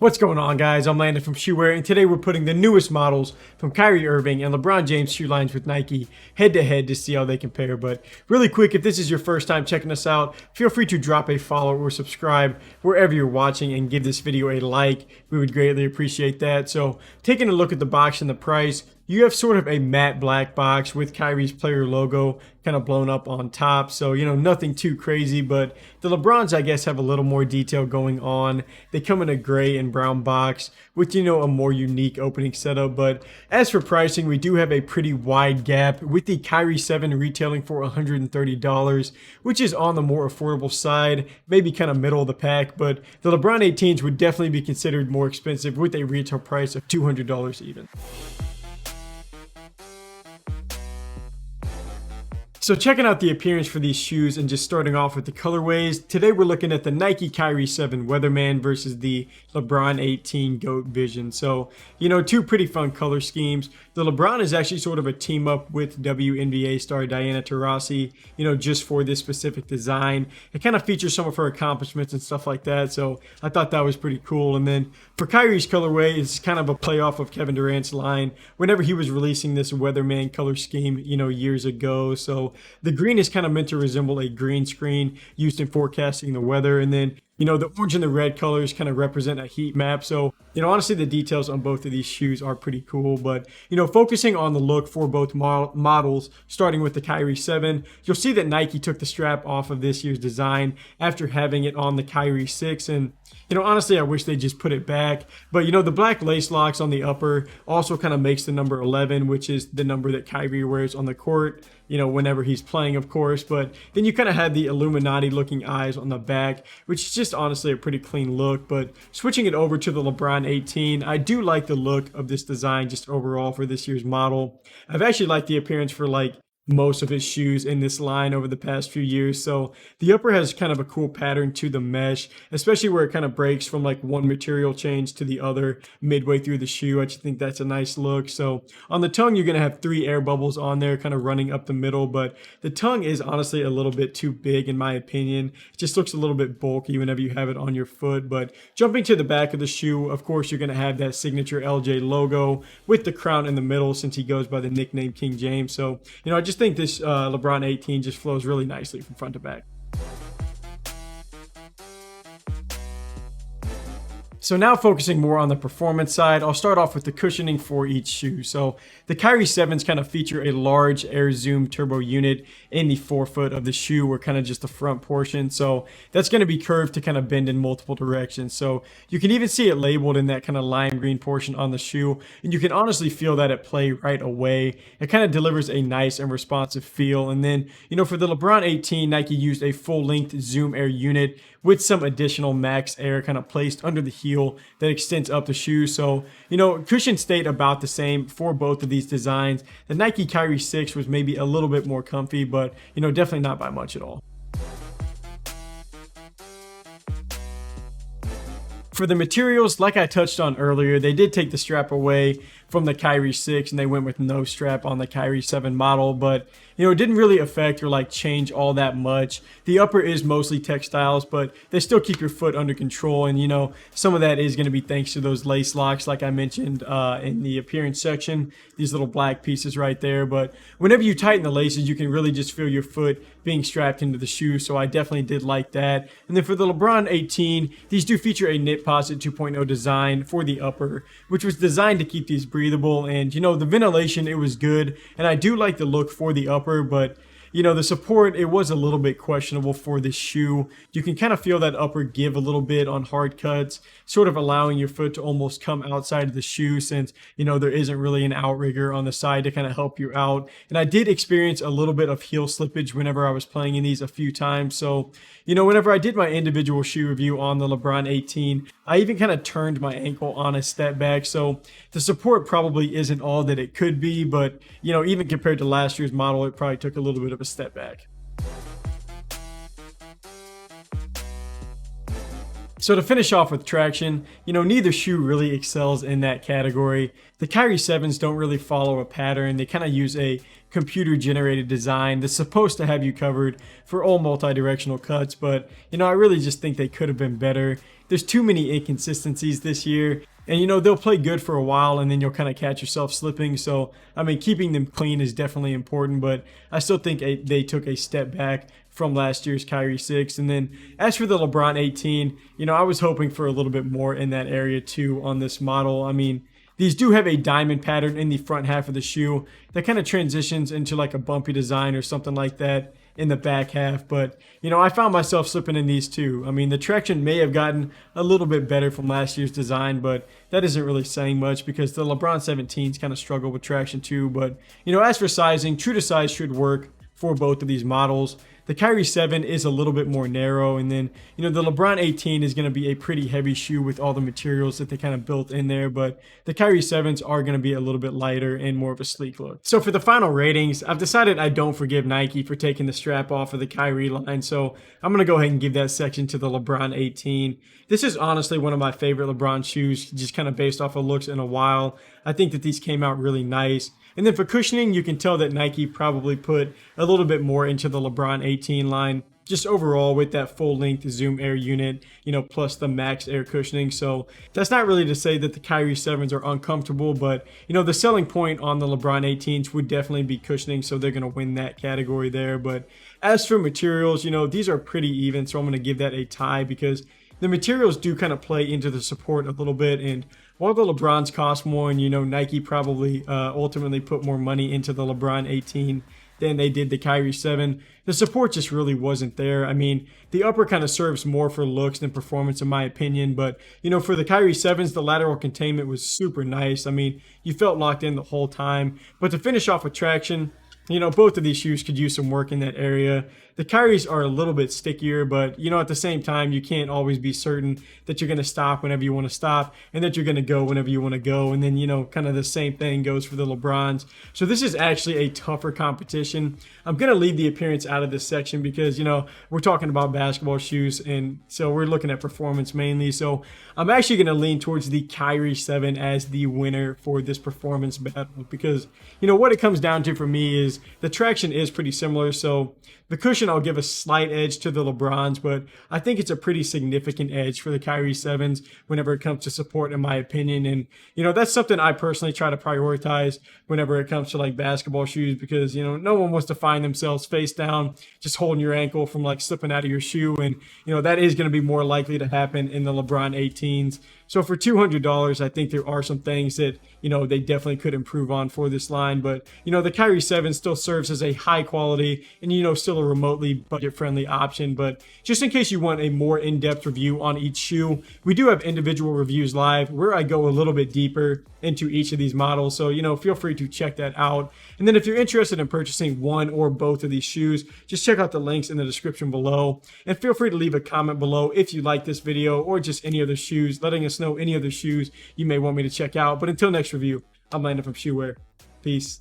What's going on, guys? I'm Landon from Shoeware, and today we're putting the newest models from Kyrie Irving and LeBron James shoe lines with Nike head to head to see how they compare. But really quick, if this is your first time checking us out, feel free to drop a follow or subscribe wherever you're watching and give this video a like. We would greatly appreciate that. So taking a look at the box and the price, you have sort of a matte black box with Kyrie's player logo kind of blown up on top. So, nothing too crazy, but the LeBrons, I guess, have a little more detail going on. They come in a gray and brown box with, a more unique opening setup. But as for pricing, we do have a pretty wide gap with the Kyrie 7 retailing for $130, which is on the more affordable side, maybe kind of middle of the pack. But the LeBron 18s would definitely be considered more expensive with a retail price of $200 even. So checking out the appearance for these shoes and just starting off with the colorways, today we're looking at the Nike Kyrie 7 Weatherman versus the LeBron 18 Goat Vision. So, two pretty fun color schemes. The LeBron is actually sort of a team up with WNBA star Diana Taurasi, just for this specific design. It kind of features some of her accomplishments and stuff like that. So I thought that was pretty cool. And then for Kyrie's colorway, it's kind of a playoff of Kevin Durant's line whenever he was releasing this Weatherman color scheme, years ago. So the green is kind of meant to resemble a green screen used in forecasting the weather. And then, the orange and the red colors kind of represent a heat map. So, honestly, the details on both of these shoes are pretty cool. But, focusing on the look for both models, starting with the Kyrie 7, you'll see that Nike took the strap off of this year's design after having it on the Kyrie 6. And, honestly, I wish they just put it back. But, the black lace locks on the upper also kind of makes the number 11, which is the number that Kyrie wears on the court, whenever he's playing, of course. But then you kind of have the Illuminati looking eyes on the back, which is just honestly a pretty clean look. But switching it over to the LeBron 18, I do like the look of this design just overall for this year's model. I've actually liked the appearance for most of his shoes in this line over the past few years. So the upper has kind of a cool pattern to the mesh, especially where it kind of breaks from one material change to the other midway through the shoe. I just think that's a nice look. So on the tongue, you're going to have 3 air bubbles on there kind of running up the middle, but the tongue is honestly a little bit too big in my opinion. It just looks a little bit bulky whenever you have it on your foot. But jumping to the back of the shoe, of course, you're going to have that signature LJ logo with the crown in the middle since he goes by the nickname King James. So, I just think this LeBron 18 just flows really nicely from front to back. So now focusing more on the performance side, I'll start off with the cushioning for each shoe. So the Kyrie 7s kind of feature a large Air Zoom turbo unit in the forefoot of the shoe, or kind of just the front portion. So that's going to be curved to kind of bend in multiple directions. So you can even see it labeled in that kind of lime green portion on the shoe, and you can honestly feel that at play right away. It kind of delivers a nice and responsive feel. And then, for the LeBron 18, Nike used a full-length Zoom Air unit with some additional Max Air kind of placed under the heel that extends up the shoe. So, cushion stayed about the same for both of these designs. The Nike Kyrie 6 was maybe a little bit more comfy, but, definitely not by much at all. For the materials, like I touched on earlier, they did take the strap away from the Kyrie 6 and they went with no strap on the Kyrie 7 model, but it didn't really affect or change all that much. The upper is mostly textiles, but they still keep your foot under control, and some of that is going to be thanks to those lace locks like I mentioned in the appearance section, these little black pieces right there. But whenever you tighten the laces, you can really just feel your foot being strapped into the shoe, so I definitely did like that. And then for the LeBron 18, these do feature a Knit Posit 2.0 design for the upper, which was designed to keep these breathable. And the ventilation, it was good, and I do like the look for the upper, but the support, it was a little bit questionable for this shoe. You can kind of feel that upper give a little bit on hard cuts, sort of allowing your foot to almost come outside of the shoe since, there isn't really an outrigger on the side to kind of help you out. And I did experience a little bit of heel slippage whenever I was playing in these a few times. So, whenever I did my individual shoe review on the LeBron 18, I even kind of turned my ankle on a step back. So the support probably isn't all that it could be, but, even compared to last year's model, it probably took a little bit of a step back. So to finish off with traction, neither shoe really excels in that category. The Kyrie 7s don't really follow a pattern. They kind of use a computer generated design that's supposed to have you covered for all multi-directional cuts, but I really just think they could have been better. There's too many inconsistencies this year, and they'll play good for a while and then you'll kind of catch yourself slipping. So I mean, keeping them clean is definitely important, but I still think they took a step back from last year's Kyrie 6. And then as for the LeBron 18, I was hoping for a little bit more in that area too on this model. I mean, these do have a diamond pattern in the front half of the shoe that kind of transitions into like a bumpy design or something like that in the back half. But, I found myself slipping in these too. I mean, the traction may have gotten a little bit better from last year's design, but that isn't really saying much because the LeBron 17s kind of struggle with traction too. But, as for sizing, true to size should work for both of these models. The Kyrie 7 is a little bit more narrow, and then, the LeBron 18 is going to be a pretty heavy shoe with all the materials that they kind of built in there, but the Kyrie 7s are going to be a little bit lighter and more of a sleek look. So for the final ratings, I've decided I don't forgive Nike for taking the strap off of the Kyrie line, so I'm going to go ahead and give that section to the LeBron 18. This is honestly one of my favorite LeBron shoes, just kind of based off of looks in a while. I think that these came out really nice. And then for cushioning, you can tell that Nike probably put a little bit more into the LeBron 18 line, just overall with that full length Zoom Air unit, plus the max air cushioning. So that's not really to say that the Kyrie 7s are uncomfortable, but the selling point on the LeBron 18s would definitely be cushioning, so they're going to win that category there. But as for materials, these are pretty even, so I'm going to give that a tie because the materials do kind of play into the support a little bit. And while the LeBrons cost more, and Nike probably ultimately put more money into the LeBron 18 than they did the Kyrie 7, the support just really wasn't there. I mean, the upper kind of serves more for looks than performance in my opinion, but for the Kyrie 7s, the lateral containment was super nice. I mean, you felt locked in the whole time. But to finish off with traction, both of these shoes could use some work in that area. The Kyries are a little bit stickier, but, at the same time, you can't always be certain that you're going to stop whenever you want to stop and that you're going to go whenever you want to go. And then, kind of the same thing goes for the LeBrons. So this is actually a tougher competition. I'm going to leave the appearance out of this section because, we're talking about basketball shoes, and so we're looking at performance mainly. So I'm actually going to lean towards the Kyrie 7 as the winner for this performance battle because, what it comes down to for me is the traction is pretty similar. So the cushion, I'll give a slight edge to the LeBrons, but I think it's a pretty significant edge for the Kyrie 7s whenever it comes to support, in my opinion. And, that's something I personally try to prioritize whenever it comes to like basketball shoes because, no one wants to find themselves face down, just holding your ankle from like slipping out of your shoe. And, that is going to be more likely to happen in the LeBron 18s. So for $200, I think there are some things that, they definitely could improve on for this line. But, the Kyrie 7 still serves as a high quality and, still a remotely budget-friendly option. But just in case you want a more in-depth review on each shoe, we do have individual reviews live where I go a little bit deeper into each of these models. So, feel free to check that out. And then if you're interested in purchasing one or both of these shoes, just check out the links in the description below. And feel free to leave a comment below if you like this video or just any other shoes, letting us know any other shoes you may want me to check out. But until next review, I'm Landon from Shoeware. Peace.